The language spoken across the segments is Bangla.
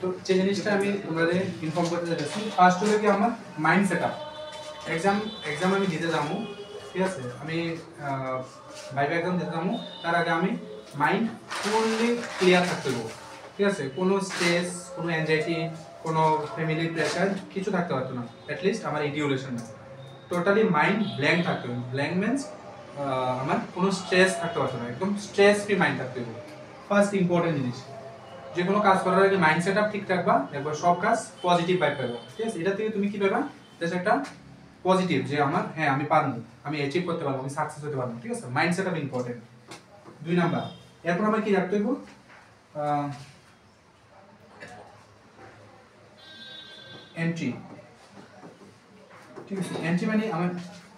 তো যে জিনিসটা আমি তোমাদের ইনফর্ম করতে চাইছি, ফার্স্ট হলো কি আমার মাইন্ড সেটআপ। এক্সাম আমি দিতে যাবো, ঠিক আছে, আমি ভাইভা এক্সাম দিতে যাবো, তার আগে আমি মাইন্ড ফুললি ক্লিয়ার থাকতে দেবো, ঠিক আছে, কোনো স্ট্রেস, কোনো অ্যাংজাইটি, কোনো ফ্যামিলি প্রেশার কিছু থাকতে পারতো না, অ্যাটলিস্ট আমার এই ডিউরেশনটা টোটালি মাইন্ড ব্ল্যাঙ্ক থাকতে হবে। ব্ল্যাঙ্ক মিনস আমার কোনো স্ট্রেস থাকতে পারতো না, একদম স্ট্রেস ফ্রি মাইন্ড থাকতে হবে। ফার্স্ট ইম্পর্টেন্ট জিনিস, যে কোনো কাজ করার আগে মাইন্ড সেট আপ ঠিক রাখবা, একবার সব কাজ পজিটিভ ভাইব পাবা, ঠিক আছে। এটা থেকে তুমি কি পাবা, জাস্ট একটা পজিটিভ, যে আমার হ্যাঁ আমি পারবো, আমি অ্যাচিভ করতে পারবো, আমি সাকসেস হতে পারবো, ঠিক আছে। Mind set up important. 2 number, এরপর আমার কি রাখতে হইব, এন্ট্রি, ঠিক আছে। এন্ট্রি মানে আমার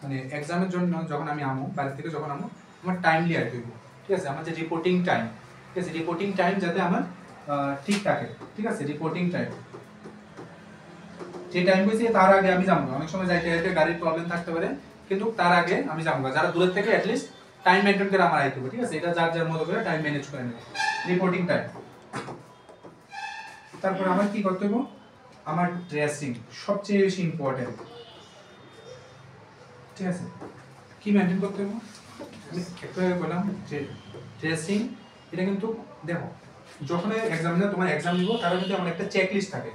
মানে এক্সামের জন্য যখন আমি আমো, বাইরে থেকে যখন আমো, আমার টাইমলি আইতে হইব, ঠিক আছে। আমার যে রিপোর্টিং টাইম, ঠিক আছে, রিপোর্টিং টাইম যাতে আমার ঠিক থাকে, ঠিক আছে। রিপোর্টিং টাইম যে টাইম কইছি তার আগে আমি যাবো, অনেক সময় যাইতে যাইতে গাড়ির প্রবলেম থাকতে পারে, কিন্তু তার আগে আমি যাবো। যারা দূরের থেকে অ্যাটলিস্ট টাইম মেনটেন করে আমার আইতে হবে, ঠিক আছে। এটা যার যার মতো করে টাইম ম্যানেজ করে নেবে, রিপোর্টিং টাইম। তারপর আমার কি করতে হবে, আমার ড্রেসিং সবচেয়ে বেশি ইম্পর্টেন্ট, ঠিক আছে। কি মেনটেন করতে হবে, আমি একটু আগে বললাম যে ড্রেসিং, এটা কিন্তু দেখো যখন এক্সামিনার তোমার এক্সাম দিব, তার কিন্তু আমার একটা চেক লিস্ট থাকে,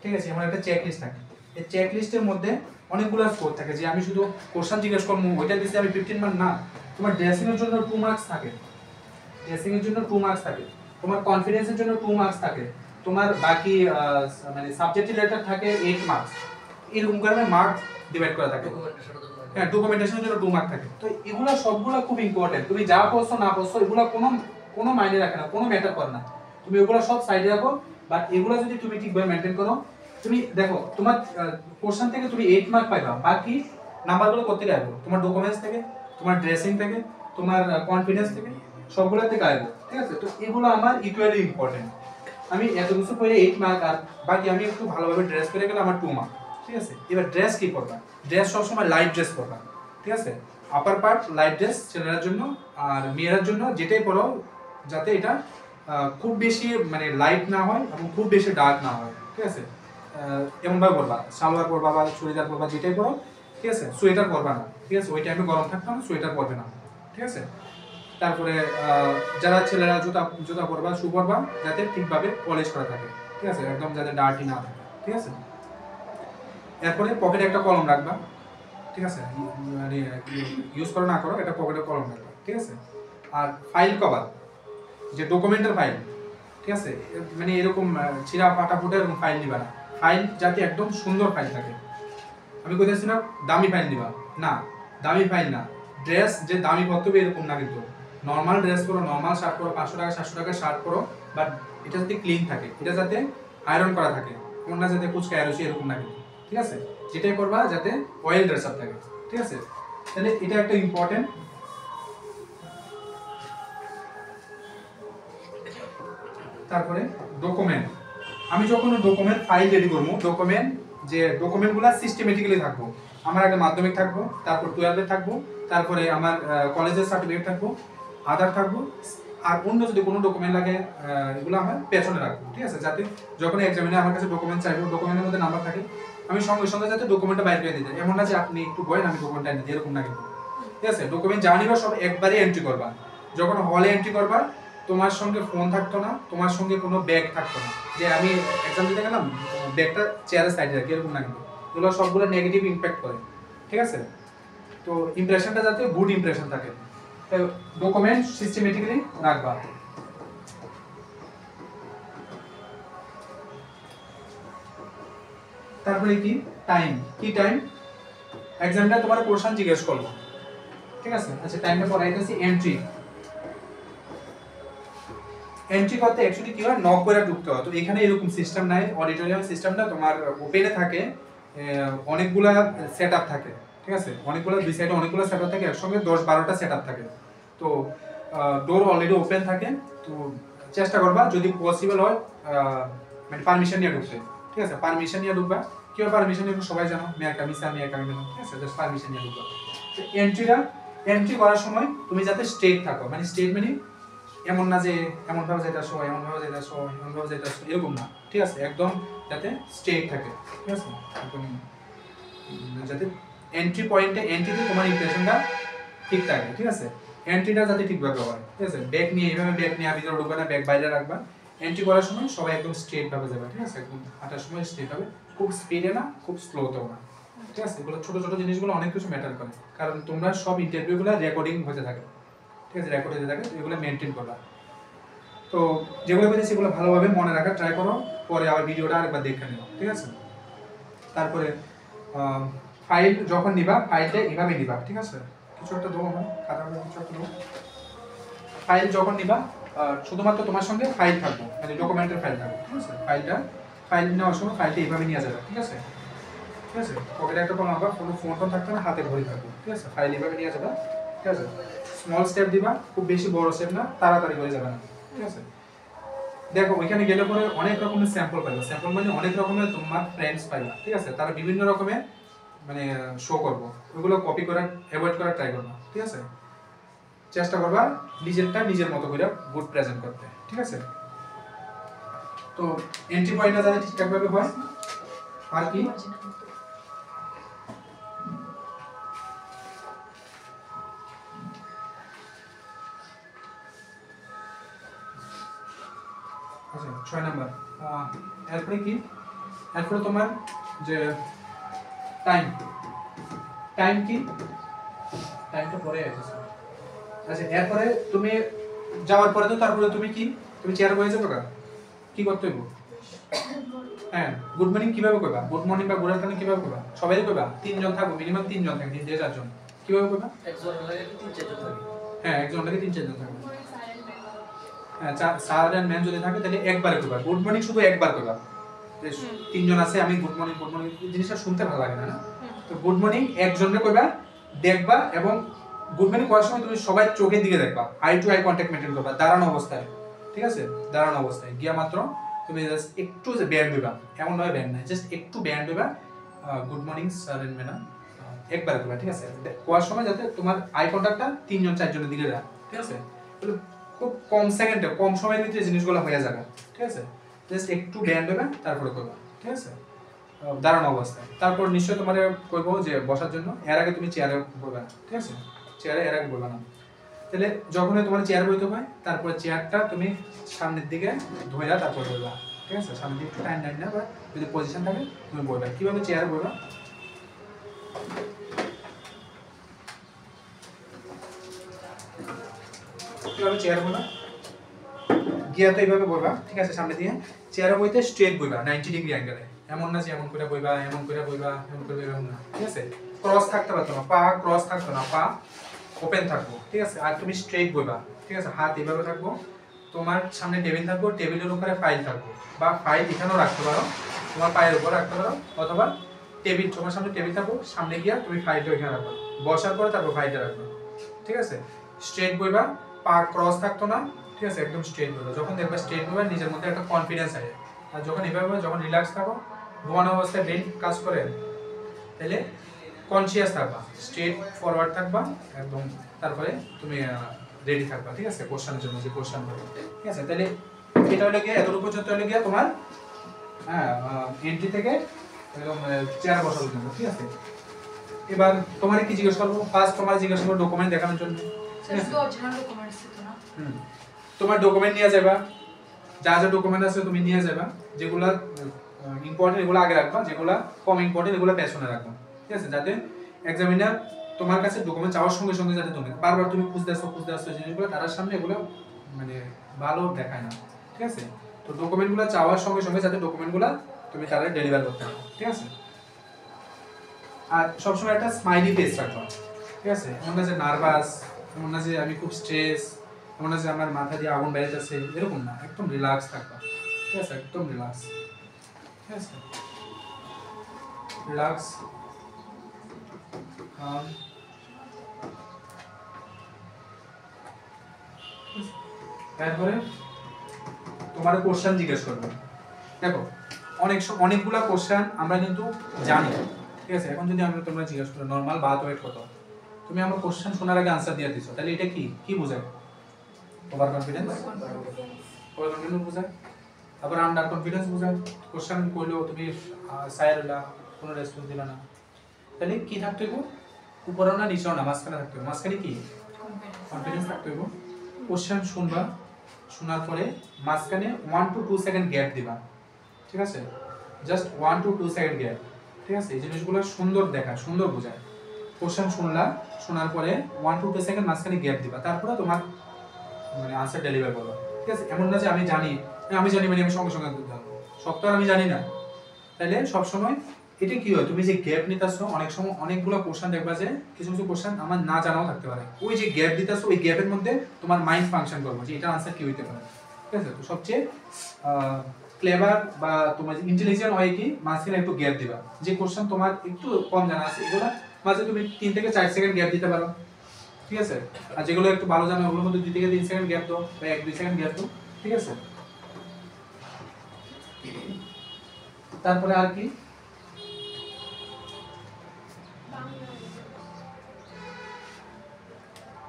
ঠিক আছে। আমার একটা চেক লিস্ট থাকে, এই চেক লিস্টের মধ্যে অনেকগুলো স্কোর থাকে, যে আমি শুধু কোশ্চেন জিজ্ঞেস করবো ওইটা দিচ্ছি আমি 15 মার্ক না, তোমার ড্রেসিং এর জন্য 2 মার্কস থাকে, ড্রেসিং এর জন্য 2 মার্কস থাকে, তোমার কনফিডেন্সের জন্য 2 মার্কস থাকে, তোমার বাকি মানে সাবজেক্ট রিলেটেড থাকে 8 মার্কস, এরকম করে মার্ক ডিভাইড করা থাকে। হ্যাঁ, ডকুমেন্টেশনের জন্য 2 মার্ক থাকে। তো এগুলো সবগুলো খুব ইম্পর্টেন্ট, তুমি যা পড়ছো না পড়ছো এগুলো কোনো মাইনে রাখে না, কোনো ম্যাটার করে না, তুমি এগুলো সব সাইডে রাখো। বাট এগুলো যদি তুমি ঠিকভাবে মেনটেন করো, তুমি দেখো তোমার কোশ্চেন থেকে তুমি 8 মার্ক পাইবা, বাকি নাম্বারগুলো কোথা থেকে আসবে, তোমার ডকুমেন্টস থেকে, তোমার ড্রেসিং থেকে, তোমার কনফিডেন্স থেকে, সবগুলো থেকে আসবে, ঠিক আছে। তো এগুলো আমার ইকুয়ালি ইম্পর্টেন্ট। আমি এত কিছু পরে 8 মার্ক, আর বাকি আমি একটু ভালোভাবে ড্রেস করে গেলে আমার 2 মার্ক, ঠিক আছে। এবার ড্রেস কি করবা, ড্রেস সবসময় লাইট ড্রেস করবা, ঠিক আছে। আপার পার্ট লাইট ড্রেস ছেলেদের জন্য, আর মেয়েদের জন্য যেটাই পরো যাতে এটা খুব বেশি মানে লাইট না হয় এবং খুব বেশি ডার্ক না হয়, ঠিক আছে। এমনভাবে পরবা, সালোয়ার পরবা বা চুড়িদার পরবা, যেটাই পরো, ঠিক আছে। সোয়েটার পরবা না, ঠিক আছে, ওই টাইমে গরম থাকতো না, সোয়েটার পরবে না, ঠিক আছে। তারপরে যারা ছেলেরা জুতা পরবা, শু পরবা যাতে ঠিকভাবে পলিশ করা থাকে, ঠিক আছে, একদম যাতে ডার্টি না থাকে, ঠিক আছে। এরপরে পকেটে একটা কলম রাখবা, ঠিক আছে, মানে ইউজ করো না করো, এটা পকেটে কলম রাখবা, ঠিক আছে। আর ফাইল কভার, যে ডকুমেন্টের ফাইল, ঠিক আছে, মানে এরকম ছিঁড়া ফাটা ফুটা এরকম ফাইল নিবা না, ফাইল যাতে একদম সুন্দর ফাইল থাকে। আমি কইতেছি না দামি ফাইল নিবা না, দামি ফাইল না, ড্রেস যে দামি পড়তে এরকম না, কিন্তু নর্মাল ড্রেস পরো, নর্মাল শার্ট পরো, 500 টাকা 700 টাকা শার্ট পরো, বাট এটা যাতে ক্লিন থাকে, এটা যাতে আয়রন করা থাকে, কোনটা যাতে কুচকা আয়রসি এরকম না, কিন্তু ঠিক আছে, যেটাই করবা যাতে অয়েল ড্রেস আপ থাকে, ঠিক আছে। তাহলে এটা একটা ইম্পর্টেন্ট। তারপরে ডকুমেন্ট, আমি যখন ডকুমেন্ট ফাইল রেডি করবো, ডকুমেন্টগুলো সিস্টেমেটিক্যালি থাকবো। আমার একটা মাধ্যমিক থাকবো, তারপর 12 থাকবো, তারপরে আমার কলেজের সার্টিফিকেট থাকবো, আধার থাকবো, আর অন্য যদি কোনো ডকুমেন্ট লাগে এগুলো আমার পেছনে রাখবো, ঠিক আছে, যাতে যখন এক্সামিনে আমার কাছে ডকুমেন্ট চাইবো, ডকুমেন্টের মধ্যে নাম্বার থাকে, আমি সঙ্গে সঙ্গে যাতে ডকুমেন্টটা বাইর করে দিতে, এমন না যে আপনি একটু বলেন আমি ডকুমেন্টটা এনে দিই, এরকম না, কিন্তু ঠিক আছে। ডকুমেন্ট যা নিবা সব একবারই এন্ট্রি করবা, যখন হলে এন্ট্রি করবা তোমার সঙ্গে ফোন থাকতো না, তোমার সঙ্গে কোনো ব্যাগ থাকতো না, যে আমি এক্সাম দিতে গেলাম ব্যাগটা চেয়ারের সাইডে রাখি, এরকম না, কিন্তু এগুলো সবগুলো নেগেটিভ ইম্প্যাক্ট করে, ঠিক আছে। তো ইমপ্রেশনটা যাতে গুড ইমপ্রেশন থাকে, ডকুমেন্ট সিস্টেমেটিক্যালি রাখবা। তারপরে কি টাইম, এক্সামটা তোমার কোশ্চেন জিজ্ঞেস করবো, ঠিক আছে। আচ্ছা টাইমটা পড়াইতেছি। এন্ট্রি করতে অ্যাকচুয়ালি কি হয়, নক করে ঢুকতে হয়। তো এখানে এরকম সিস্টেম নাই, অডিটোরিয়াম সিস্টেমটা তোমার ওপেনে থাকে, অনেকগুলা সেটআপ থাকে, ঠিক আছে, অনেকগুলো দুই সাইডে অনেকগুলো সেটআপ থাকে, একসঙ্গে 10-12টা সেটআপ থাকে। তো ডোর অলরেডি ওপেন থাকে, তো চেষ্টা করবা যদি পসিবল হয় মানে পারমিশন নিয়ে ঢুকতে, ঠিক আছে, পারমিশন নিয়ে ঢুকবা। কেউ পারমিশন নিয়ে সবাই জানো, মেয়ার কামিসা ঠিক আছে, জাস্ট পারমিশন নিয়ে ঢুকবা। তো এন্ট্রি করার সময় তুমি যাতে স্ট্রেট থাকো, মানে স্ট্রেট মানে এমন না যে এমন ভাবে যাইতাছো, এমন ভাবে যাইতাছো, এমন ভাবে যাইতাছো, এরকম না, ঠিক আছে? একদম যাতে স্ট্রেট থাকে, ঠিক আছে? একদম যাতে এন্ট্রি পয়েন্টে এন্ট্রিতে তোমার ইমপ্রেশনটা ঠিক থাকে, ঠিক আছে? এন্ট্রিটা যাতে ঠিকভাবে হয়, ঠিক আছে? ব্যাক নিয়ে এইভাবে ব্যাক নিয়ে ভিতরে ঢুকবে না, ব্যাক বাইরে রাখবা। এন্ট্রি করার সময় সবাই একদম স্ট্রেট ভাবে যাবে, ঠিক আছে? একদম হাঁটার সময় স্ট্রেট হবে, খুব স্পিডে না, খুব স্লোতেও না, ঠিক আছে? এগুলো ছোট ছোট জিনিসগুলো অনেক কিছু ম্যাটার করে, কারণ তোমরা সব ইন্টারভিউগুলো রেকর্ডিং হতে থাকে, ঠিক আছে? রেকর্ড হতে থাকে, এগুলো মেনটেন করবা। তো যেগুলো পেয়েছি সেগুলো ভালোভাবে মনে রাখার ট্রাই করো, পরে আবার ভিডিওটা আরেকবার দেখে নিও, ঠিক আছে? তারপরে ফাইল যখন নিবা, ফাইলটা এভাবে নিবা, ঠিক আছে? কিছু একটা দেবো আমার খাতা, কিছু একটা দেবো। ফাইল যখন নিবা শুধুমাত্র তোমার সঙ্গে ফাইল থাকবে, মানে ডকুমেন্টের ফাইল থাকবে, ঠিক আছে? ফাইল নেওয়ার সময় ফাইলটা এইভাবে নিয়ে যাবে, ঠিক আছে? ঠিক আছে? পকেটে একটা কম আবার কোনো ফোন থাকবে না, হাতে ভরে থাকবে, ঠিক আছে? ফাইল এইভাবে নিয়ে যাবে, ঠিক আছে? স্মল স্টেপ দিবা, খুব বেশি বড় স্টেপ না, তাড়াতাড়ি হয়ে যাবে না, ঠিক আছে? দেখো ওইখানে গেলে পরে অনেক রকমের স্যাম্পল পাইবা, স্যাম্পল মানে অনেক রকমের তোমার ফ্রেন্ডস পাইবা, ঠিক আছে? তারা বিভিন্ন রকমের মানে শো করবো, ওইগুলো কপি করার অ্যাভয়েড করার ট্রাই করবা, ঠিক আছে? চেষ্টা করবা নিজেরটা নিজের মতো করে গুড প্রেজেন্ট করতে, ঠিক আছে? তো এন্ট্রি পয়েন্টটা যাতে ঠিকঠাকভাবে হয়, আর কি আচ্ছা 6 নাম্বার এরপরে কি, এরপরে তোমার যে টাইম, টাইম কি, টাইমটা পরে আছে। আচ্ছা এরপরে তুমি যাওয়ার পরে তো তারপরে তুমি কি, তুমি চেয়ার বসে যাবে, কি করতে হইব? হ্যাঁ, গুড মর্নিং কিভাবে কইবা? গুড মর্নিং বা গুড আফটারনুন কিভাবে কইবা? সবাই কইবা, তিনজন থাকবো, মিনিমাম তিনজন থাকবে, 3 থেকে 4 জন। কিভাবে কইবা? একজন লাগে 3-4 জন থাকবে। হ্যাঁ, একজন লাগে 3-4 জন থাকবে। হ্যাঁ, স্যার এন্ড ম্যাম যদি থাকে তাহলে একবারে কইবা। গুড মর্নিং শুধু একবার কইবা। তিনজন আছে, আমি গুড মর্নিং জিনিসটা শুনতে ভালো লাগে না, না? তো গুড মর্নিং একজনকে কইবা, দেখবা, এবং গুড মর্নিং করার সময় তুমি সবাই চোখের দিকে দেখবা, eye to eye contact maintain করবা দাঁড়ানো অবস্থায়, ঠিক আছে? দাঁড়ানো অবস্থায় গিয়া মাত্র তুমি জাস্ট একটু যে ব্যান্ড দিবা, এমন নয় ব্যান্ড না, জাস্ট একটু ব্যান্ড দিবা, good morning sir and madam, একবার করবা, ঠিক আছে? কোয়ার সময় যাতে তোমার আই কন্টাক্টটা 3-4 জনের দিকে যায়, ঠিক আছে? তাহলে খুব কম সেকেন্ডে, কম সময়ের ভিতরে জিনিসগুলো হয়ে যাবে, ঠিক আছে? জাস্ট একটু ব্যান্ড দেবে, তারপরে করবা, ঠিক আছে? দাঁড়ানো অবস্থায়। তারপর নিশ্চয় তোমার কইবো যে বসার জন্য, এর আগে তুমি চেয়ারে বসবে না, ঠিক আছে? চেয়ারে এর আগে বসবে না। তাহলে যখন তোমার চেয়ার বইতে হয়, তারপরে চেয়ারটা তুমি সামনের দিকে ধইরা তারপর বসবা, ঠিক আছে? সামনের দিকে টাইম না, বা যদি পজিশন থাকে তুমি বসবে। কিভাবে চেয়ারে বসবা? কিভাবে চেয়ার বসবা? গিয়া তো এইভাবে বসবা, ঠিক আছে? সামনে দিয়ে চেয়ারে বইতে স্ট্রেট বসবা 90 ডিগ্রি অ্যাঙ্গেলে, এমন না যে এমন করে বসবা, এমন করে বসবা, এমন করে এমন না, ঠিক আছে? ক্রস থাকতে পারতো না, পা ক্রস থাকতো না, পা ওপেন থাকবো, ঠিক আছে? আর তুমি স্ট্রেট বসবা, ঠিক আছে? হাত এইভাবে থাকবো, তোমার সামনে টেবিল থাকবো, টেবিলের উপরে ফাইল থাকবো, বা ফাইল এখানেও রাখতে পারো, তোমার পায়ের উপর রাখতে পারো, অথবা টেবিল, তোমার সামনে টেবিল থাকবো, সামনে গিয়া তুমি ফাইলটা এখানে রাখবো, বসার পরে তারপর ফাইলটা রাখবে, ঠিক আছে? স্ট্রেট বসবা, পা ক্রস থাকতো না, ঠিক আছে? একদম স্ট্রেট বসবা। যখন দেখবা স্ট্রেট বসবা, নিজের মধ্যে একটা কনফিডেন্স আসে। আর যখন এভাবে, যখন রিল্যাক্স থাকো, ঘুমানো অবস্থায় ব্রেন কাজ করে, তাহলে কনসিয়াস থাকবা, স্ট্রেট ফরওয়ার্ড থাকবা একদম, তারপরে তুমি রেডি থাকবা, ঠিক আছে? কোশ্চেনের জন্য যে কোশ্চেন করবে, ঠিক আছে? তাহলে এটা হলো গিয়ে এতটুকু পর্যন্ত হলো গিয়ে তোমার এন্ট্রি থেকে একদম চেয়ার বসানোর জন্য, ঠিক আছে? এবার তোমার কি জিজ্ঞেস করবো? ফার্স্ট তোমার জিজ্ঞেস করবো ডকুমেন্ট দেখানোর জন্য, তোমার ডকুমেন্ট নিয়ে যাবা, যা যা ডকুমেন্ট আছে তুমি নিয়ে যাবা, যেগুলা ইম্পর্টেন্ট এগুলো আগে রাখবা, যেগুলা কম ইম্পর্টেন্ট এগুলো পেছনে রাখবা, ঠিক আছে? যাতে এক্সামিনার তোমার কাছে ডকুমেন্ট চাওয়ার সঙ্গে সঙ্গে যাতে তুমি বারবার তুমি খুঁজতে আসছো জিনিসগুলো তার সামনে এগুলো মানে ভালো দেখায় না, ঠিক আছে? তো ডকুমেন্টগুলো চাওয়ার সঙ্গে সঙ্গে যাতে ডকুমেন্টগুলো তুমি তারা ডেলিভার করতে পারো, ঠিক আছে? আর সবসময় একটা স্মাইলি ফেস রাখবা, ঠিক আছে? এমন না যে নার্ভাস, এমন না যে আমি খুব স্ট্রেস, এমন না যে আমার মাথা দিয়ে আগুন বেরোতেছে, এরকম না, একদম রিল্যাক্স থাকবা, ঠিক আছে? একদম রিল্যাক্স, ঠিক আছে? রিল্যাক্স, তারপরে তোমার কোশ্চেন জিজ্ঞেস করবে। দেখো অনেকগুলা কোশ্চেন আমরা কিন্তু জানি, ঠিক আছে? এখন যদি আমরা তোমরা জিজ্ঞেস করো নরমাল বাত ওয়েট কত, তুমি আমার কোশ্চেন শোনার আগে আনসার দিয়ে দিছো, তাহলে এটা কি কি বোঝায়? ওভার কনফিডেন্স ওভার কনফিডেন্স বোঝায়। তারপর আন্ডার কনফিডেন্স বোঝায়, কোশ্চেন করলেও তুমি সাইড হলা, কোনো রেসপন্স দিলা না, তাহলে কি থাকতে হইব? উপরেও না নিচেও না, মাঝখানে থাকতে হবে। মাঝখানে কি কনফিডেন্স থাকতে হইব। কোশ্চেন শুনবা, শোনার পরে মাঝখানে 1 to 2 সেকেন্ড গ্যাপ দিবা, ঠিক আছে? জাস্ট 1 to 2 সেকেন্ড গ্যাপ, ঠিক আছে? এই জিনিসগুলো সুন্দর দেখা, সুন্দর বোঝায়। কোশ্চেন শুনলা, শোনার পরে 1 to 2 সেকেন্ড মাঝখানে গ্যাপ দিবা, তারপরে তোমার মানে আনসার ডেলিভার করবা, ঠিক আছে? এমন না যে আমি জানি মানে আমি সঙ্গে সঙ্গে দিতে হবে, সব তো আর আমি জানি না। তাহলে সবসময় এটা কি হয়, তুমি যে গ্যাপ নিতেছো, অনেক সময় অনেকগুলো কোশ্চেন দেখবা যে কিছু কিছু কোশ্চেন আমার না জানাও থাকতে পারে, ওই যে গ্যাপ দিতেছো ওই গ্যাপের মধ্যে তোমার মাইন্ড ফাংশন করবে যে এটার আনসার কি হইতে পারে, ঠিক আছে? তো সবচেয়ে ক্লেভার বা তোমার ইন্টেলিজেন্ট হয় কি মাঝখানে একটু গ্যাপ দিবা, যে কোশ্চেন তোমার একটু কম জানা আছে এগুলো মাঝে তুমি 3 থেকে 4 সেকেন্ড গ্যাপ দিতে পারো, ঠিক আছে? আর যেগুলো একটু ভালো জানো ওগুলোর মধ্যে 2 থেকে 3 সেকেন্ড গ্যাপ দাও বা 1-2 সেকেন্ড গ্যাপ দাও, ঠিক আছে? তারপরে আর কি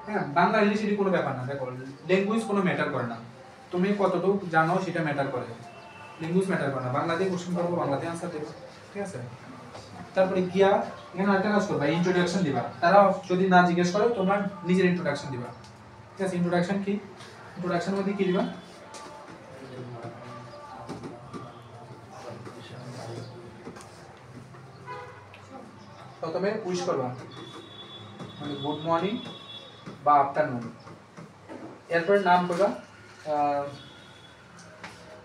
হ্যাঁ, বাংলা ইংলিশ এটি কোনো ব্যাপার না। দেখো ল্যাঙ্গুয়েজ কোনো ম্যাটার করে না, তুমি কতটুকু জানো সেটা ম্যাটার করে, ল্যাঙ্গুয়েজ ম্যাটার করে না। বাংলাতে কোশ্চেন করবো, বাংলাতে আনসার দেবো, ঠিক আছে? তারপরে গিয়া এখানে আরেকটা কাজ করবা, ইন্ট্রোডাকশন দিবা। তারা যদি না জিজ্ঞেস করে তোমরা নিজের ইন্ট্রোডাকশন দিবা, ঠিক আছে? ইন্ট্রোডাকশন কি, ইন্ট্রোডাকশনের মধ্যে কি দিবা? প্রথমে উইশ করবা, মানে গুড মর্নিং বা আফটারনুন, এরপরে নাম করবা,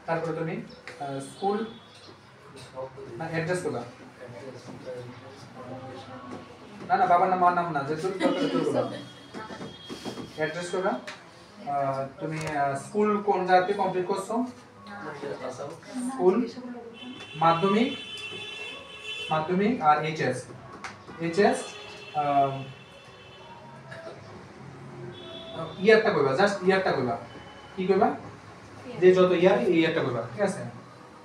তারপরে তুমি স্কুল না অ্যাড্রেস করবা, না না বাবার নাম, মার নাম না, যেটুকু দরকার ততটুকু করবা, অ্যাড্রেস করবা। তুমি স্কুল কোন জায়গাতে কমপ্লিট করছো? স্কুল, মাধ্যমিক, মাধ্যমিক আর এইচএস, এইচএস ইয়ারটা কইবা, জাস্ট ইয়ারটা কইবা। কি কইবা? যে যত ইয়ার এই ইয়ারটা কইবা, ঠিক আছে?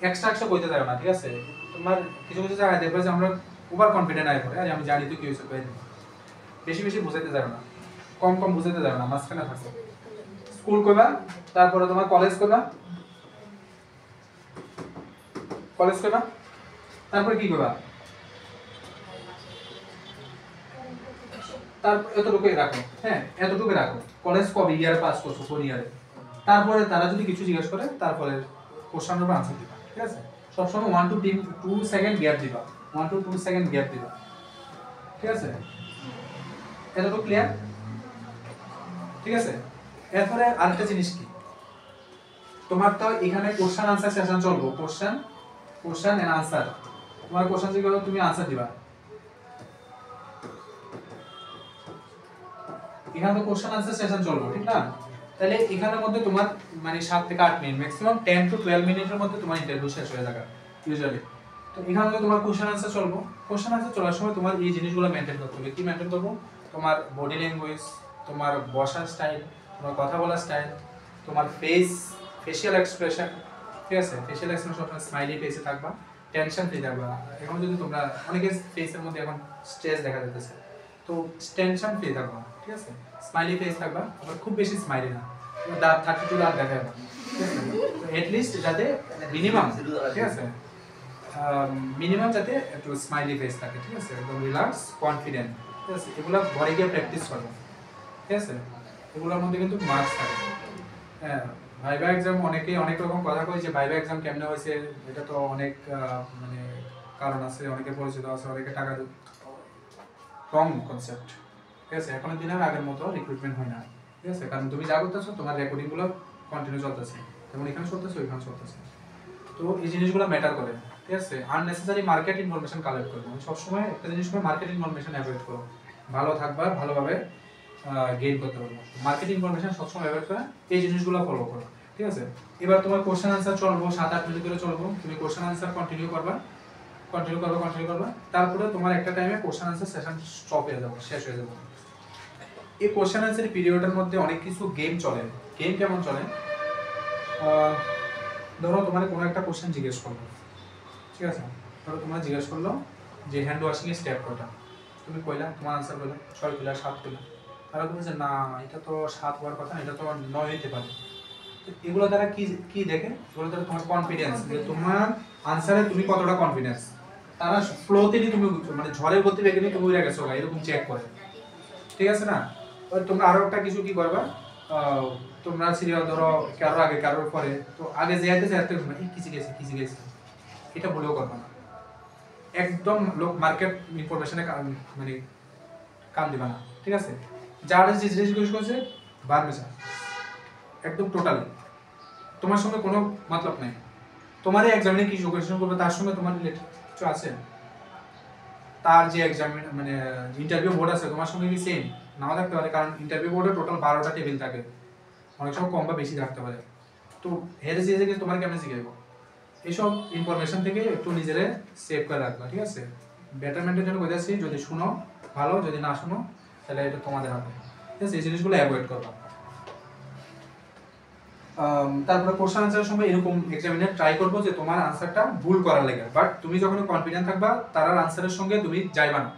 এক্সট্রা কইতে যাও না, ঠিক আছে? তোমার কিছু কিছু জায়গায় দেখবে যে আমরা ওভার কনফিডেন্ট আই পড়ে, আরে আমি জানি তো কি হইছে, বেশি বেশি বুঝাইতে যাও না, কম কম বুঝাইতে যাও না, মাঝখানে থাকো। স্কুল কইবা, তারপরে তোমার কলেজ কইবা, কলেজ কইবা, তারপরে কি কইবা? তারপর এতটুকুই রাখো, হ্যাঁ এতটুকুই রাখো। কলেজ কবে ইয়ারে পাস করছো, কোন ইয়ারে? তারপরে তারা যদি কিছু জিজ্ঞেস করে তারপরে কোশ্চেনের উপর আনসার দিবা, ঠিক আছে? সবসময় 1 to 2 সেকেন্ড গ্যাপ দিবা, 1 to 2 সেকেন্ড গ্যাপ দিবা, ঠিক আছে? এতটুকু ক্লিয়ার, ঠিক আছে? এরপরে আরেকটা জিনিস কি, তোমার তো এখানে কোশ্চেন আনসার সেশন চলবে, কোশ্চেন এন্ড আনসার। তোমার কোশ্চেন জিজ্ঞাসা তুমি আনসার দিবা, এখানে তো কোশ্চেন আনসার সেশন চলবে, ঠিক না? তাহলে এখানের মধ্যে তোমার মানে 7 থেকে 8 মিনিট, ম্যাক্সিমাম 10 to 12 মিনিটের মধ্যে তোমার ইন্টারভিউ শেষ হয়ে যাবে ইউজুয়ালি। তো এখানে মধ্যে তোমার কোশ্চেন আনসার চলবে, কোশ্চেন আনসার চলার সময় তোমার এই জিনিসগুলো মেইনটেইন করতে হবে। কি মেইনটেইন করব? তোমার বডি ল্যাঙ্গুয়েজ, তোমার বসার স্টাইল, তোমার কথা বলার স্টাইল, তোমার ফেশিয়াল এক্সপ্রেশন, ঠিক আছে? ফেশিয়াল এক্সপ্রেশন সবসময় স্মাইলি ফেসে থাকবা, টেনশন ফ্রি থাকবা। এখন যদি তোমরা অনেকের ফেসের মধ্যে এখন স্ট্রেস দেখা যাচ্ছে, তো টেনশন ফ্রি থাকবা, ঠিক আছে? স্মাইলি ফেস থাকবা, আবার খুব বেশি স্মাইলি না, দাঁত 32 দাঁত দেখায় না, ঠিক আছে? তো এট লিস্ট যাতে মিনিমাম, ঠিক আছে, মিনিমাম যাতে একটু স্মাইলি ফেস থাকে, ঠিক আছে? একদম রিল্যাক্স, কনফিডেন্ট, ঠিক আছে? এগুলো ঘরে গিয়ে প্র্যাকটিস করো, ঠিক আছে? এগুলোর মধ্যে কিন্তু মার্কস থাকে। হ্যাঁ, ভাইভা এক্সাম অনেকে অনেক রকম কথা কয় যে ভাইভা এক্সাম কেমনে হয়েছে, এটা তো অনেক মানে কারণ আছে, অনেকে পরিচিত আছে, অনেকে টাকা রং কনসেপ্ট, ঠিক আছে? এখনের দিনে আগের মতো রিক্রুটমেন্ট হয় না, ঠিক আছে? কারণ তুমি যা করতেছো তোমার রেকর্ডিং গুলো কন্টিনিউ চলতেছে, যেমন এখানে চলতেছে ওইখানে চলতেছে, তো এই জিনিসগুলো ম্যাটার করে, ঠিক আছে? আননেসেসারি মার্কেট ইনফরমেশন কালেক্ট করবে, সবসময় একটা জিনিস করে মার্কেট ইনফরমেশন অ্যাভয়েড করো, ভালো থাকবা, ভালোভাবে গেইন করতে পারবো। মার্কেট ইনফরমেশন সবসময় অ্যাভয়েড করে এই জিনিসগুলো ফলো করো, ঠিক আছে? এবার তোমার কোশ্চেন আনসার চলবো 7-8 মিনিট ধরে চলবো, তুমি কোশ্চেন আনসার কন্টিনিউ করবা, তারপরে তোমার একটা টাইমে কোশ্চেন আনসার সেশন স্টপ হয়ে যাবে, শেষ হয়ে যাবে। এই কোশ্চেন আনসার পিরিয়ডের মধ্যে অনেক কিছু গেম চলে। গেম কেমন চলে? ধরো তোমার কোনো একটা কোশ্চেন জিজ্ঞেস করলো, ঠিক আছে? ধরো তোমার জিজ্ঞেস করলো যে হ্যান্ড ওয়াশিং এর স্টেপ কয়টা, তুমি কইলা, তোমার আনসার কইলা 6 কইলা 7 কইলা, তারা বলছে না এটা তো 7 হওয়ার কথা, এটা তো 9 হতে পারে। এগুলো দ্বারা কি কি দেখে, এগুলো দ্বারা তোমার কনফিডেন্স, যে তোমার আনসারে তুমি কতটা কনফিডেন্স। তারা ফ্লোতে নি তুমি মানে ঝড়ের গতিবেগে নি তুমি উড়ে গেছো এরকম চেক করে, ঠিক আছে না। আর তোমরা আরো একটা কিছু কি করবা, তোমরা সিরিয়াল ধরো কারোর আগে কারোর পরে, তো আগে যেতে যেতে তোমরা কি গেছে এটা বলেও করবা না। একদম লোক মার্কেট ইনফরমেশনে মানে কাম দিবা না, ঠিক আছে। যারা যে জিনিস জিজ্ঞেস করছে বারমেশা একদম টোটালি তোমার সঙ্গে কোনো মতলব নাই। তোমার এক্সামিনে কি কোয়েশ্চেন করবে তার সঙ্গে তোমার রিলেটেড কিছু আছে, তার যে এক্সামিন মানে ইন্টারভিউ বোর্ড আছে তোমার সঙ্গে কি সেম নাও থাকতে পারে, কারণ ইন্টারভিউ বোর্ডে টোটাল 12টা টেবিল থাকে, অনেক সময় কম বা বেশি থাকতে পারে। তো হেরে যে তোমার কেমনে শিখাইবো, এইসব ইনফরমেশন থেকে একটু নিজেরে সেভ করে রাখবা, ঠিক আছে। বেটারমেন্টের জন্য বলতেছি, যদি শুনো ভালো, যদি না শুনো তাহলে এটা তোমাদের হাতে, ঠিক আছে। এই জিনিসগুলো অ্যাভয়েড করবা। তারপরে কোশ্চেন আনসারের সময় এরকম এক্সামিনার ট্রাই করবো যে তোমার আনসারটা ভুল করার লাগে, বাট তুমি যখন কনফিডেন্ট থাকবা তার আনসারের সঙ্গে তুমি যাইবা না,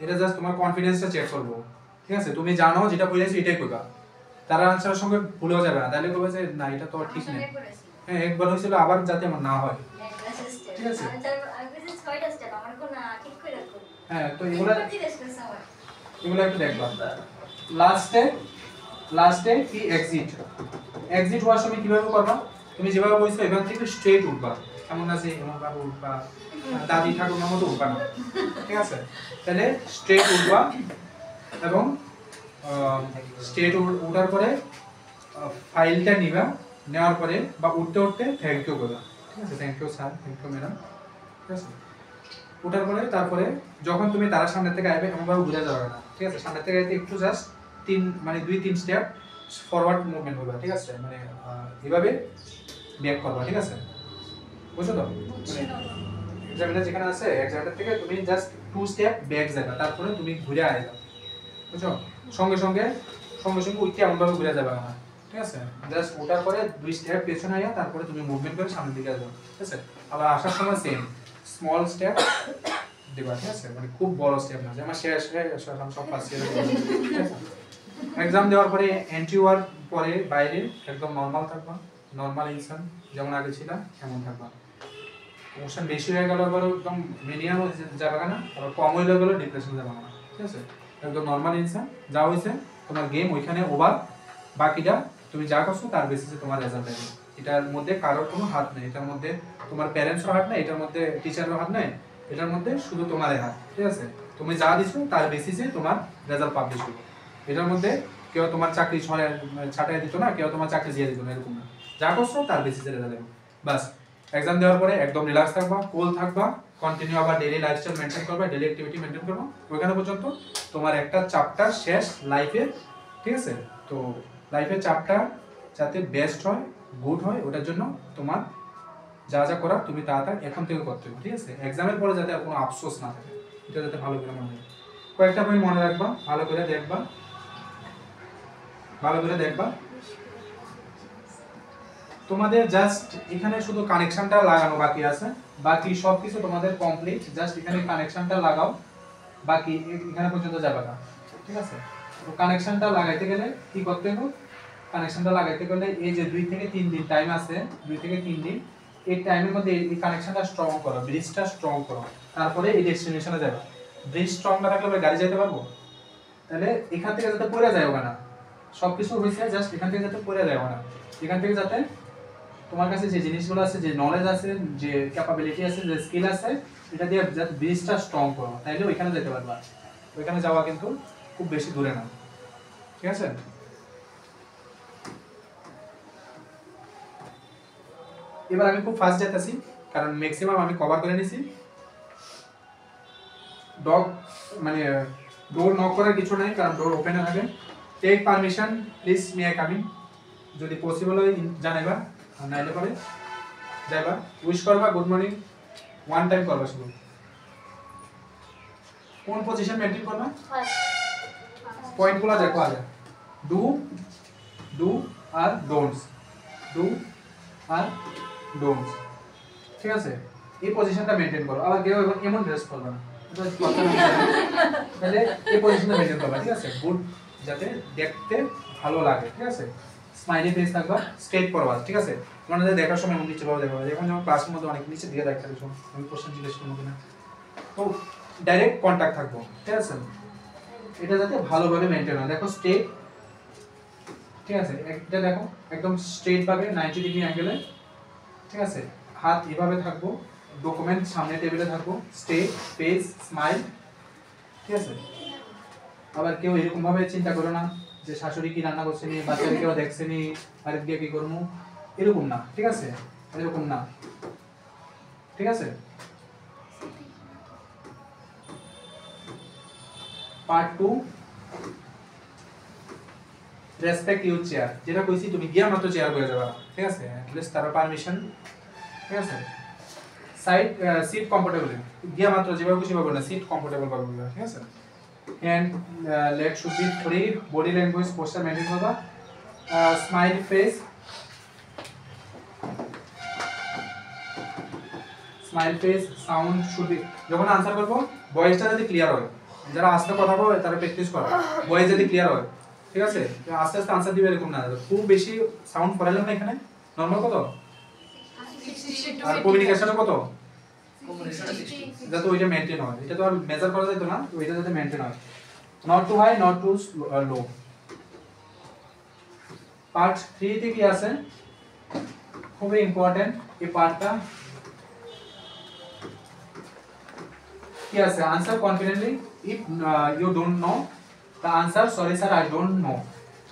এটা জাস্ট তোমার কনফিডেন্সটা চেক করবো, ঠিক আছে। তুমি জানো যেটা বলেছি এটাই করবা, তার আনসারের সঙ্গে ভুলেও যাবে না, তাহলে বলবে যে না এটা তো ঠিক নেই। হ্যাঁ একবার হয়েছিল, আবার যাতে আমার না হয়, ঠিক আছে। হ্যাঁ তো এগুলো একটু দেখবা। লাস্টে কি এক্সিট হওয়ার সময় কিভাবে করবা, তুমি যেভাবে বলছো এখান থেকে স্ট্রেট উঠবা, এমন আছে এমন ভাবে উঠবা, দাদি ঠাকুমার মতো উঠবা না, ঠিক আছে। তাহলে স্ট্রেট উঠবা এবং স্ট্রেট উঠার পরে ফাইলটা নিবা, নেওয়ার পরে বা উঠতে উঠতে থ্যাংক ইউ করবা, ঠিক আছে। Thank you sir, thank you madam, ঠিক আছে। উঠার পরে তারপরে যখন তুমি তার সামনে থেকে আইবে এমন ভাবে বুঝা যাবে না, ঠিক আছে। সামনে থেকে আইতে একটু জাস্ট 2-3 স্টেপ ফরওয়ার্ড মুভমেন্ট করবা, ঠিক আছে। মানে এইভাবে ব্যাক করবা, ঠিক আছে। বুঝছো তো? এক্সামিনার যেখানে আছে এক্সামিনার থেকে তুমি জাস্ট 2 স্টেপ ব্যাক যাবা, তারপরে তুমি ঘুরে আইবা, বুঝছো। সঙ্গে সঙ্গে উঠতে এমন ভাবে ঘুরে যাবে না, ঠিক আছে। জাস্ট ওঠার পরে 2 স্টেপ পেছনে আইয়া তারপরে তুমি মুভমেন্ট করে সামনের দিকে যাও, ঠিক আছে। আবার আসার সময় সেম স্মল স্টেপ দিবা, ঠিক আছে। মানে খুব বড় স্টেপ না যে আমার শেষ হয়ে গেছে এখন সব পাস করে দিলাম। এক্সাম দেওয়ার পরে এন্ট্রি হওয়ার পরে বাইরে একদম নরমাল থাকবা, নরমাল ইনসান যেমন আগে ছিলাম এমন থাকবা। কোশ্চেন বেশি হয়ে গেল আবার একদম মিডিয়াম যাবে না, আবার কম হয়ে গেল ডিপ্রেশন যাবে না, ঠিক আছে। একদম নরমাল ইনসান যা হইছে তোমার গেম ওইখানে ওভার, বাকিটা তুমি যা করছো তার বেসিসে তোমার রেজাল্ট আসবে। এটার মধ্যে কারোর কোনো হাত নেই, এটার মধ্যে তোমার প্যারেন্টসের হাত নেই, এটার মধ্যে টিচারের হাত নেই, এটার মধ্যে শুধু তোমারই হাত, ঠিক আছে। তুমি যা দিছো তার বেসিসে তোমার রেজাল্ট পাবলিশ হবে। এটার মধ্যে কেউ তোমার চাকরি ছাটাই দিত না, কেউ তোমার চাকরি দিয়ে দিত না, এরকম না। যা করছো তার বেসিসে রেজাল্ট হবে, বাস। এক্সাম দেওয়ার পরে একদম রিল্যাক্স থাকবা, কুল থাকবা, কন্টিনিউ আবার ডেইলি লাইফস্টাইল মেইনটেইন করবা, ডেইলি অ্যাক্টিভিটি মেইনটেইন করবা, ওইখানে পর্যন্ত তোমার একটা চ্যাপ্টার শেষ লাইফের, ঠিক আছে। তো লাইফের চ্যাপ্টার যাতে বেস্ট হয়, গুড হয়, ওটার জন্য তোমার যা যা করার তুমি তাড়াতাড়ি এখন থেকে করতে হবে, ঠিক আছে। এক্সামের পরে যাতে আর কোনো আফসোস না থাকে, এটা যাতে ভালো করে মনে হয়। কয়েকটা পয়েন্ট মনে রাখবা, ভালো করে দেখবা। তোমাদের জাস্ট এখানে শুধু কানেকশনটা লাগানো বাকি আছে, বাকি সব কিছু তোমাদের কমপ্লিট। জাস্ট এখানে কানেকশনটা লাগাও, বাকি এখানে পর্যন্ত যাবে না, ঠিক আছে। তো কানেকশনটা লাগাইতে গেলে কি করতে হবে, কানেকশনটা লাগাইতে গেলে এই যে 2 থেকে 3 দিন টাইম আছে, 2 থেকে 3 দিন, এই টাইমের মধ্যে এই কানেকশনটা স্ট্রং করো, ব্রিজটা স্ট্রং করো, তারপরে এই ডেস্টিনেশনে যাবে। ব্রিজ স্ট্রং না থাকলে আমরা গাড়ি যেতে পারবো? তাহলে এখান থেকে যাতে পড়ে যায় না, সবকিছু হইছে জাস্ট এখান থেকে যাতে পড়ে যায় না, এখান থেকে যাতে তোমার কাছে যে জিনিসগুলো আছে, যে নলেজ আছে, যে ক্যাপাবিলিটি আছে, যে স্কিল আছে, এটা দিয়ে যাতে ব্রিজটা স্ট্রং করো, তাইলে ওইখানে যেতে পারবা। ওইখানে যাওয়া কিন্তু খুব বেশি দূরে না, ঠিক আছে। এবার আমি খুব ফাস্ট যেতেছি কারণ ম্যাক্সিমাম আমি কভার করে নিছি। মানে ডোর নক করার কিছু নাই, কারণ ডোর ওপেন থাকে। Take permission please, may I coming, যদি পসিবল হয় জানাইবা, আর নাইলে পরে যাইবা, উইশ করবা, গুড মর্নিং 1 টাইম করবা শুধু। কোন পজিশন মেইনটেইন করবা, পয়েন্টগুলো দেখো আগে, ডু আর ডোন্টস, ডু আর ডোন্টস, ঠিক আছে। এই পজিশনটা মেইনটেইন করো। আবার কেউ এমন ড্রেস করবে না, তাহলে এই পজিশনটা মেইনটেইন করবা, ঠিক আছে। যাতে দেখতে ভালো লাগে, ঠিক আছে। স্মাইলি ফেস থাকবা, স্ট্রেট ফরওয়ার্ড, ঠিক আছে। তোমাদের দেখার সময় এমন নিচে ভাবে দেখা যায়, এখন যেমন ক্লাসের মধ্যে অনেক নিচে দিয়ে দেখতে হবে, আমি কোশ্চেন জিজ্ঞেস করবো কিনা, তো ডাইরেক্ট কন্টাক্ট থাকবো, ঠিক আছে। এটা যাতে ভালোভাবে মেনটেন হয়, দেখো স্ট্রেট, ঠিক আছে। এটা দেখো একদম স্ট্রেট ভাবে 90 ডিগ্রি অ্যাঙ্গেলে, ঠিক আছে। হাত এভাবে থাকবো, ডকুমেন্ট সামনে টেবিলে থাকবো, স্ট্রেট ফেস স্মাইল, ঠিক আছে। আবার কেউ এরকম ভাবে চিন্তা করো না যে শাশুড়ি কি রান্না করছে নি, বাচ্চাকে কেউ দেখছে নি, বাড়িতে গিয়ে কি করবো, এরকম না, ঠিক আছে। এরকম না, ঠিক আছে। পার্ট 2, রেসপেক্ট ইউর চেয়ার, যেটা কইছি তুমি গিয়া মাত্র চেয়ার বয়ে যাবা, ঠিক আছে। অ্যাটলিস্ট তার পারমিশন, ঠিক আছে। সাইড সিট কমফোর্টেবল, গিয়া মাত্র যেভাবে খুশি পাবো না, সিট কমফোর্টেবল পাবো, ঠিক আছে। And leg should be free, body language posture maintain করবা, smile face, smile face, sound should be, যখন আনসার করবো ভয়েসটা যদি ক্লিয়ার হয়, যারা আস্তে কথা বলে তারা প্র্যাকটিস করো, ভয়েস যদি ক্লিয়ার হয়, ঠিক আছে। আস্তে আস্তে আনসার দিবে, এরকম না খুব বেশি সাউন্ড করাইলাম না এখানে, নরমাল কত, আর কমিউনিকেশনে কত, যাতে ওইটা মেইনটেইন হয়, এটা তো আর মেজার করা যায় তো না, ওইটা যাতে মেইনটেইন হয়, not too high not too low. Part 3 তে কি আছে, খুবই ইম্পর্টেন্ট এই পার্টটা, কি আছে, answer confidently, if you don't know the answer, sorry sir I don't know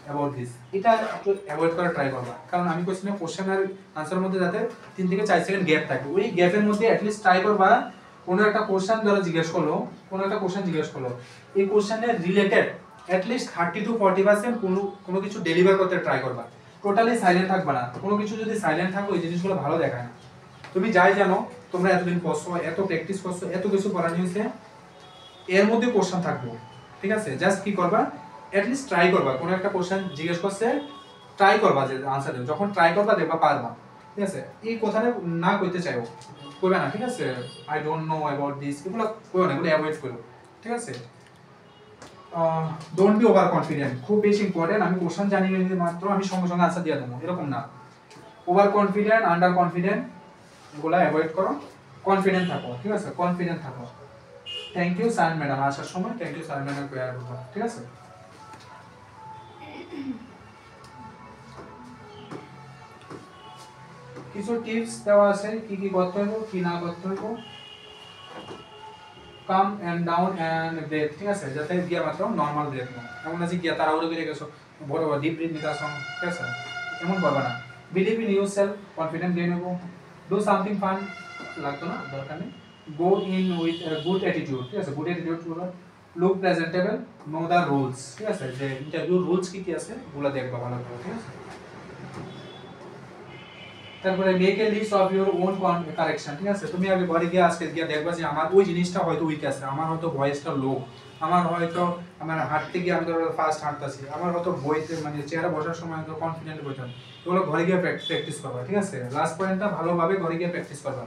about this, এটা একটু অ্যাভয়েড করা ট্রাই করবা, কারণ আমি কোশ্চেনে কোশ্চেন আর আনসারের মধ্যে যাতে 3 থেকে 4 সেকেন্ড গ্যাপ থাকে, ওই গ্যাপের মধ্যে অ্যাট লিস্ট ট্রাই করবা, কোনো একটা কোশ্চেন ধরো জিজ্ঞেস করলো, এই কোশ্চেনের রিলেটেড অ্যাট লিস্ট 30 to 40% কোনো কিছু ডেলিভার করতে ট্রাই করবা, টোটালি সাইলেন্ট থাকবা না, কোনো কিছু যদি সাইলেন্ট থাকো এই জিনিসগুলো ভালো দেখায় না। তুমি যাই জানো, তোমরা এতদিন পড়ছো, এত প্র্যাকটিস করছো, এত কিছু করার নিয়েছে, এর মধ্যে কোশ্চেন থাকবো, ঠিক আছে। জাস্ট কি করবা, এট লিস্ট ট্রাই করবা, কোনো একটা কোশ্চেন জিজ্ঞেস করছে, ট্রাই করবা যে আনসার দেব, যখন ট্রাই করবা দেখবা পারবা, ঠিক আছে। এই কথাটা না কইতে চাইও, কইবা না, ঠিক আছে। I don't know about this, এগুলো কইও না, এগুলো অ্যাভয়েড করো, ঠিক আছে। ডোন্ট বি ওভার কনফিডেন্ট, খুব বেশি ইম্পর্টেন্ট, আমি কোশ্চেন জানি না মাত্র আমি সঙ্গে সঙ্গে আনসার দিয়ে দেবো, এরকম না। ওভার কনফিডেন্ট, আন্ডার কনফিডেন্ট, এগুলো অ্যাভয়েড করো, কনফিডেন্ট থাকো, ঠিক আছে, কনফিডেন্ট থাকো। থ্যাংক ইউ স্যার ম্যাডাম, আসার সময় থ্যাংক ইউ স্যার ম্যাডাম কইয়া রাখবো, ঠিক আছে। কিছু টিপস দেওয়া আছে, কি কি করতে হবে কি না করতে হবে, calm and down and breathe, ঠিক আছে, যাতে গিয়া মাত্র নরমাল ব্রেথ নাও, এমন না যে গিয়া তাড়াহুড়ো করে গেছো, বড় বড় ডিপ ব্রিথ নিতে আসো, ঠিক আছে, এমন করবে না। Believe in yourself, confident gain হবো, ডু সামথিং ফান, লাগতো না, দরকার নেই, go in with good attitude, ঠিক আছে, গুড অ্যাটিটিউড করো, look presentable, know the rules, ঠিক আছে, যে ইন্টারভিউ রুলস কি কি আছে ওগুলা দেখবা ভালো করে, ঠিক আছে। তারপরে make a list of your own correction, ঠিক আছে। তুমি আগে ঘরে গিয়ে আজকে গিয়ে দেখবা যে আমার ওই জিনিসটা হয়তো উইক আছে, আমার হয়তো ভয়েসটা লো, আমার হয়তো আমার হাঁটতে গিয়ে আমি ধরো ফাস্ট হাঁটতেছি, আমার হয়তো বইতে মানে চেয়ারে বসার সময় হয়তো কনফিডেন্ট বসে, এগুলো ঘরে গিয়ে প্র্যাকটিস করবা, ঠিক আছে। লাস্ট পয়েন্টটা ভালোভাবে ঘরে গিয়ে প্র্যাকটিস করবা,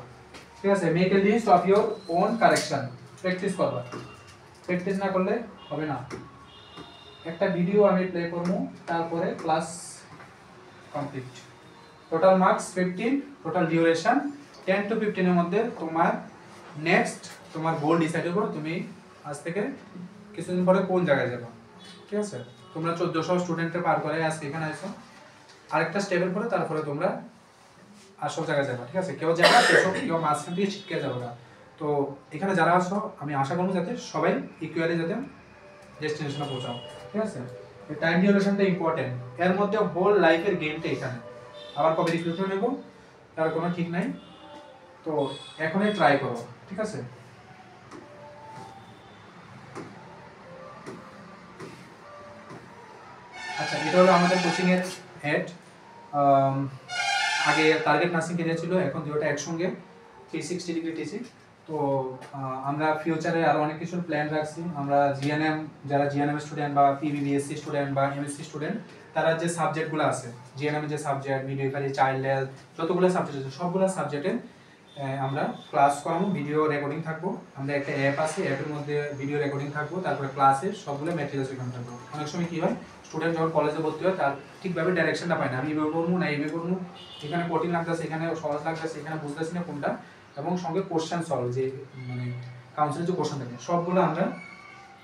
ঠিক আছে। Make a list of your own correction, practice করবা, প্র্যাকটিস না করলে হবে না। একটা ভিডিও আমি প্লে করবো, তারপরে class complete. Total marks 15, total duration 10 to 15 এর মধ্যে তোমার নেক্সট তোমার গোল ডিসাইড করো, তুমি আজ থেকে কিছুদিন পরে কোন জায়গায় যাবে, ঠিক আছে। তোমরা 1400 স্টুডেন্টে পার করে আজকে এখানে আইছো, আরেকটা স্টেপের পরে তারপরে তোমরা আসল জায়গায় যাবে, ঠিক আছে। কেউ যাবে কেউ মাঝখান দিয়ে ছিটকে যাবে না। তো এখানে যারা আছো আমি আশা করবো যাতে সবাই ইকুয়ালি যাতে ডেস্টিনেশনে পৌঁছাও, ঠিক আছে। টাইম ডিউরেশনটা ইম্পর্টেন্ট, এর মধ্যে হোল লাইফের গেমটা এখানে, আবার কবে রিক্রুটমেন্ট নেব তার কোনো ঠিক নাই, তো এখনই ট্রাই করো, ঠিক আছে। আচ্ছা, এটা হলো আমাদের কোচিং এর হেড, আগে টার্গেট নার্সিং কেরিয়ার ছিল, এখন দুটোটা একসঙ্গে 360 ডিগ্রি টিচিং। তো আমরা ফিউচারে আরো অনেক কিছুর প্ল্যান রাখছি। আমরা জিএনএম, যারা জিএনএম স্টুডেন্ট বা পিবিবিএসসি স্টুডেন্ট বা এমএসসি স্টুডেন্ট, তারা যে সাবজেক্টগুলো আছে জিএনএম যে সাবজেক্ট, মিডওয়াইফারি, চাইল্ড হেলথ, যতগুলো সাবজেক্ট আছে সবগুলো সাবজেক্টে আমরা ক্লাস করাবো, ভিডিও রেকর্ডিং থাকবো, আমরা একটা অ্যাপ আছে, অ্যাপের মধ্যে ভিডিও রেকর্ডিং থাকবো, তারপরে ক্লাসের সবগুলো ম্যাটেরিয়ালস এখানে থাকবো। অনেক সময় কী হয়, স্টুডেন্ট যখন কলেজে ভর্তি হয় তার ঠিকভাবে ডাইরেকশনটা পায় না, আমি এইভাবে করবো না এইভাবে করবো, এখানে কঠিন লাগতেছে, এখানে সহজ লাগতেছে, এখানে বুঝতেছি না কোনটা, এবং সঙ্গে কোশ্চেন সলভ, যে মানে কাউন্সিলের যে কোশ্চেন থাকে সবগুলো আমরা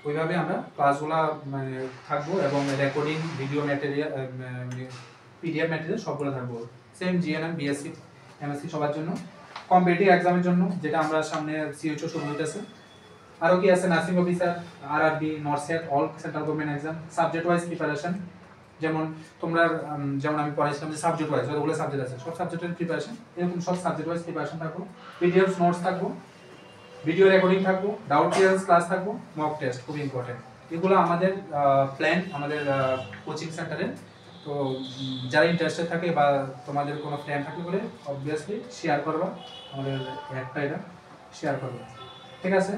ওইভাবে আমরা ক্লাসগুলো মানে থাকবো, এবং recording video material PDF material সবগুলো থাকবো। সেম জিএনএম বিএসসি এমএসসি সবার জন্য, কম্পিটিটিভ এক্সামের জন্য যেটা আমরা সামনে সিএইচও শুরু হইতেছে। আরও কি আছে, nursing officer, RRB, NORCET, all central government exam, subject wise preparation, যেমন তোমরা যেমন আমি পড়াইছিলাম যে সাবজেক্ট ওয়াইজ যতগুলো সাবজেক্ট আছে সব সাবজেক্টের প্রিপারেশন, এরকম সব সাবজেক্ট ওয়াইজ প্রিপারেশন থাকবো, পিডিএফ নোটস থাকবো, ভিডিও রেকর্ডিং থাকবো, ডাউট ক্লিয়ারেন্স ক্লাস থাকবো, মক টেস্ট খুব ইম্পর্টেন্ট। এগুলো আমাদের প্ল্যান আমাদের কোচিং সেন্টারে। তো যারা ইন্টারেস্টেড থাকে বা তোমাদের কোনো প্ল্যান থাকলে বলে অবভিয়াসলি শেয়ার করবা, আমাদের অ্যাপটা এটা শেয়ার করবে, ঠিক আছে?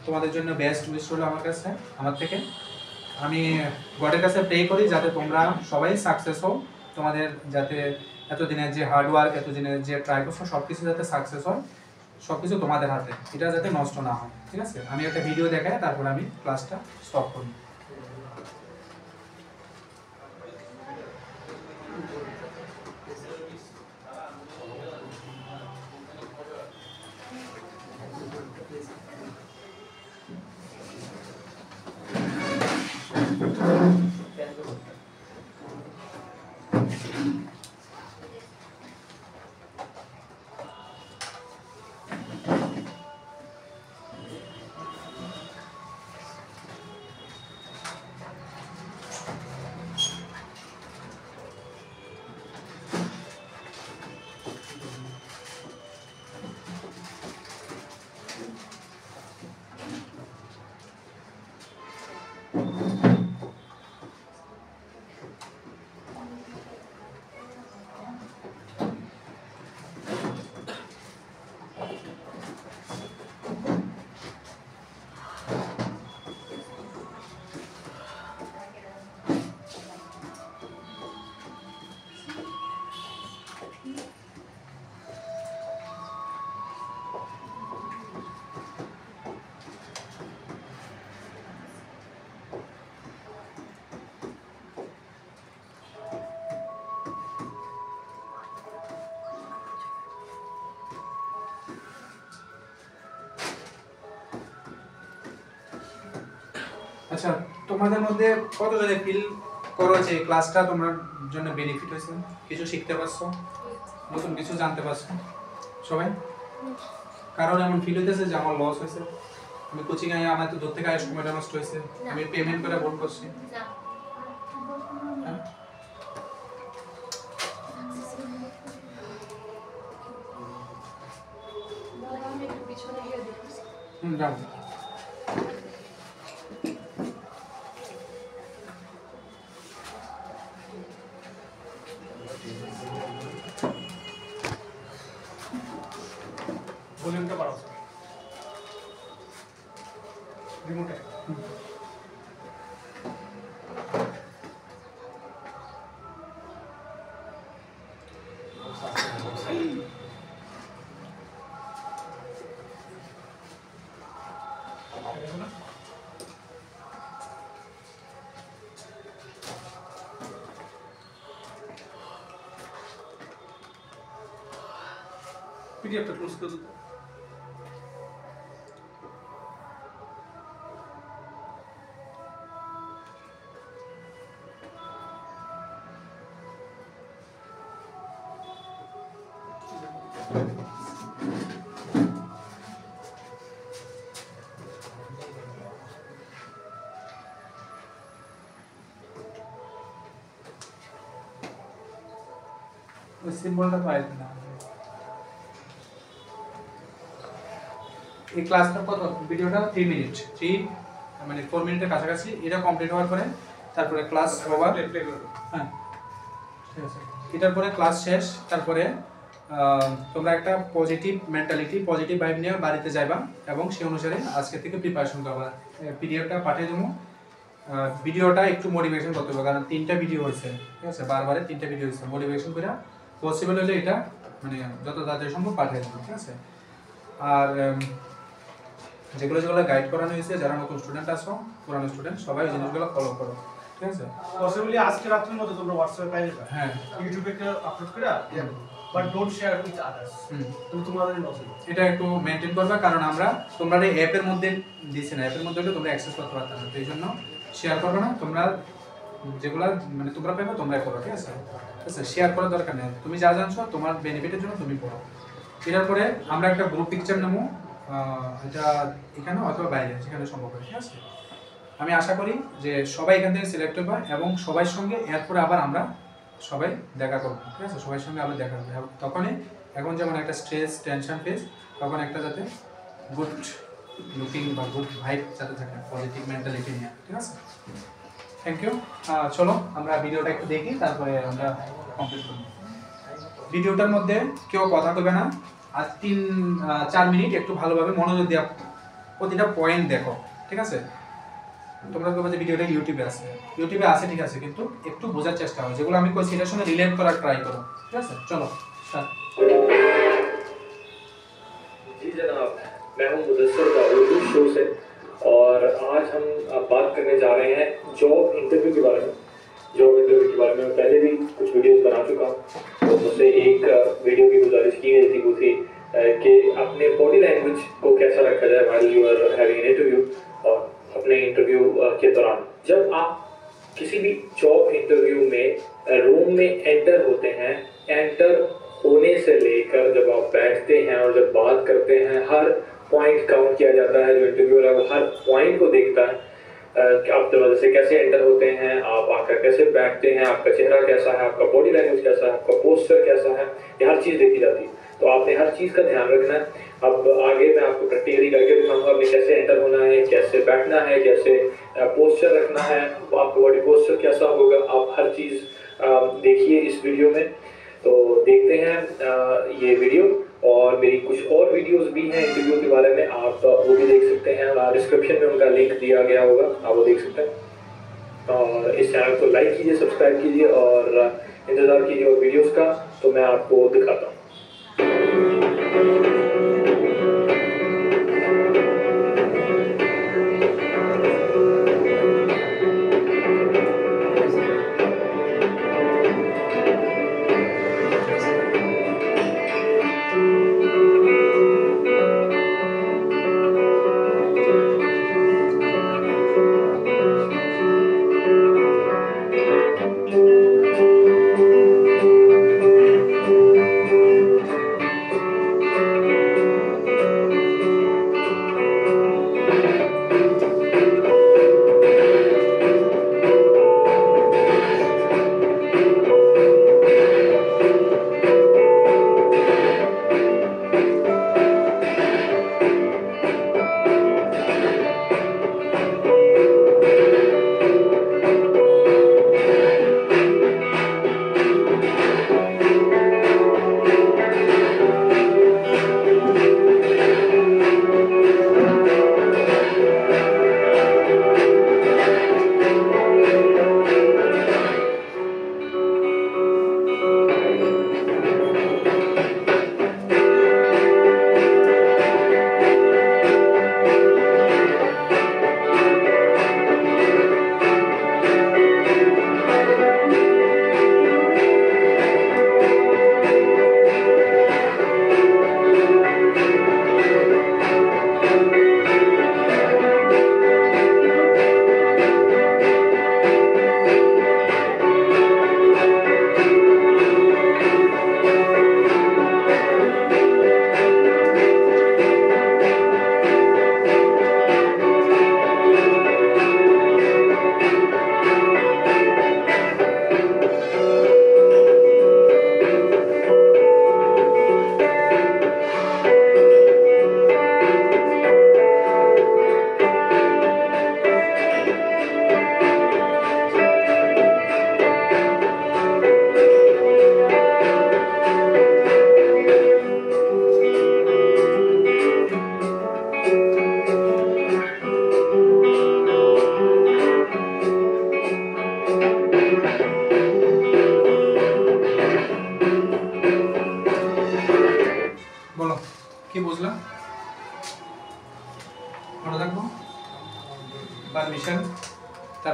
তোমাদের জন্য বেস্ট উইশ হলো আমার থেকে। আমি গডের কাছে প্রে করি যাতে তোমরা সবাই সাকসেস হও, তোমাদের যাতে এতদিনের যে হার্ডওয়ার্ক, এতদিনের যে ট্রাই করছো সব কিছু যাতে সাকসেস হয়, সব কিছু তোমাদের হাতে, এটা যাতে নষ্ট না হয়, ঠিক আছে? আমি একটা ভিডিও দেখাই, তারপর আমি ক্লাসটা স্টপ করি। আচ্ছা, তোমাদের মধ্যে কতজনে ফিল করো যে ক্লাসটা তোমার জন্য বেনিফিট হয়েছে, কিছু শিখতে পারছো, নতুন কিছু জানতে পারছো সবাই? কারণ এমন ফিল হইতেছে যে আমার লস হয়েছে, আমি কোচিং এ আমার তো দূর থেকে আয় সময়টা নষ্ট হয়েছে, আমি পেমেন্ট করে ভুল করছি? যাও ভলিউমটা বাড়াও রিমোটে। পিডিএফটা ক্লোজ করে দিতে। ওই সিম্বলটা তো আসবে না। এই ক্লাসটা কত, ভিডিওটা 3 মিনিট, 3 মানে 4 মিনিটের কাছাকাছি। এটা কমপ্লিট হওয়ার পরে তারপরে ক্লাস ওভার। হ্যাঁ ঠিক আছে, এটার পরে ক্লাস শেষ। তারপরে তোমরা একটা পজিটিভ মেন্টালিটি, পজিটিভ ভাইব নিয়ে বাড়িতে যাইবা এবং সেই অনুসারে আজকে থেকে প্রিপারেশন করবা। পিডিএফটা পাঠিয়ে দেবো। ভিডিওটা একটু মোটিভেশন করতে হবে, কারণ 3টা ভিডিও হয়েছে, ঠিক আছে? বারবারে 3টা ভিডিও হয়েছে। মোটিভেশন করে পসিবল হলে এটা মানে যত তাড়াতাড়ি সম্ভব পাঠিয়ে দেবো, ঠিক আছে। আর যেগুলো যেগুলো গাইড করানো হয়েছে, যারা নতুন স্টুডেন্ট আসো, পুরানো স্টুডেন্ট, সবাই এই জিনিসগুলো ফলো করো, ঠিক আছে। পসিবলি আজকে রাতের মধ্যে তোমরা হোয়াটসঅ্যাপে পাই যাবে, হ্যাঁ, ইউটিউবে একটা আপলোড করে but don't share with others. তুমি তোমাদের লস হবে, এটা একটু মেনটেন করবে, কারণ আমরা তোমরা এই অ্যাপের মধ্যে দিছি না, অ্যাপের মধ্যে তোমরা অ্যাক্সেস করতে পারতে না, তো এই জন্য শেয়ার করবে না। তোমরা যেগুলা মানে তোমরা পেবে তোমরাই করো, ঠিক আছে। ঠিক আছে, শেয়ার করার দরকার নেই, তুমি যা জানছো তোমার বেনিফিটের জন্য তুমি পড়ো। এটার পরে আমরা একটা গ্রুপ পিকচার নেবো, এটা এখানে অথবা বাইরে যেখানে সম্ভব হয়, ঠিক আছে। আমি আশা করি যে সবাই এখান থেকে সিলেক্ট হবে এবং সবার সঙ্গে এরপরে আবার আমরা সবাই দেখা করবো, ঠিক আছে। সবার সঙ্গে আবার দেখা হবে, তখনই এখন যেমন একটা স্ট্রেস টেনশন ফেস, তখন একটা যাতে গুড লুকিং বা গুড ভাইব যাতে থাকে, পজিটিভ মেন্টালিটি নিয়ে, ঠিক আছে। Thank you. চলো আমরা ভিডিওটা একটু দেখি, তারপরে আমরা কমপ্লিট করব। ভিডিওটার মধ্যে কেউ কথা বলবে না, আর 3-4 মিনিট একটু ভালোভাবে মনোযোগ দিয়ে প্রতিটা পয়েন্ট দেখো, ঠিক আছে। তোমরা বলবে যে ভিডিওটা ইউটিউবে আছে, ইউটিউবে আছে ঠিক আছে, কিন্তু একটু বোঝার চেষ্টা করো, যেগুলো আমি কইছি এটার সঙ্গে রিলেট করার ট্রাই করো, ঠিক আছে। চলো স্টার্ট। जी जनाब, मैं हूं मुदस्सिर उर्दू शो से और आज हम बात करने जा रहे हैं जॉब इंटरव्यू के बारे में। जॉब इंटरव्यू के बारे में मैं पहले भी कुछ वीडियोस बना चुका हूं, तो मुझसे एक वीडियो की गुजारिश की गई थी, वो थी कि अपने बॉडी लैंग्वेज को कैसा रखा जाए while you are having an interview, और अपने इंटरव्यू के दौरान जब आप किसी भी जॉब इंटरव्यू में रूम में एंटर होते हैं, एंटर होने से लेकर जब आप बैठते हैं और जब बात करते हैं, हर पॉइंट काउंट किया जाता है। जो इंटरव्यूअर है वो हर पॉइंट को देखता है कि आप दरवाजे से कैसे एंटर होते हैं, आप आकर कैसे बैठते हैं, आपका चेहरा कैसा है, आपका बॉडी लैंग्वेज कैसा है, आपका पोस्चर कैसा है, ये हर चीज़ देखी जाती है। तो आपने हर चीज़ का ध्यान रखना है। अब आगे मैं आपको प्रैक्टिकली करके दिखाऊंगा आपने कैसे एंटर होना है, कैसे बैठना है, कैसे पोस्चर रखना है, आपका बॉडी पोस्चर कैसा होगा, आप हर चीज़ देखिए इस वीडियो में। तो देखते हैं ये वीडियो, और मेरी कुछ और वीडियोस भी हैं इंटरव्यू के बारे में, आप वो भी देख सकते हैं, डिस्क्रिप्शन में उनका लिंक दिया गया होगा, आप वो देख सकते हैं। और इस चैनल को लाइक कीजिए, सब्सक्राइब कीजिए और इंतज़ार कीजिए और वीडियोस का, तो मैं आपको दिखाता हूँ।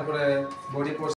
তারপরে বডি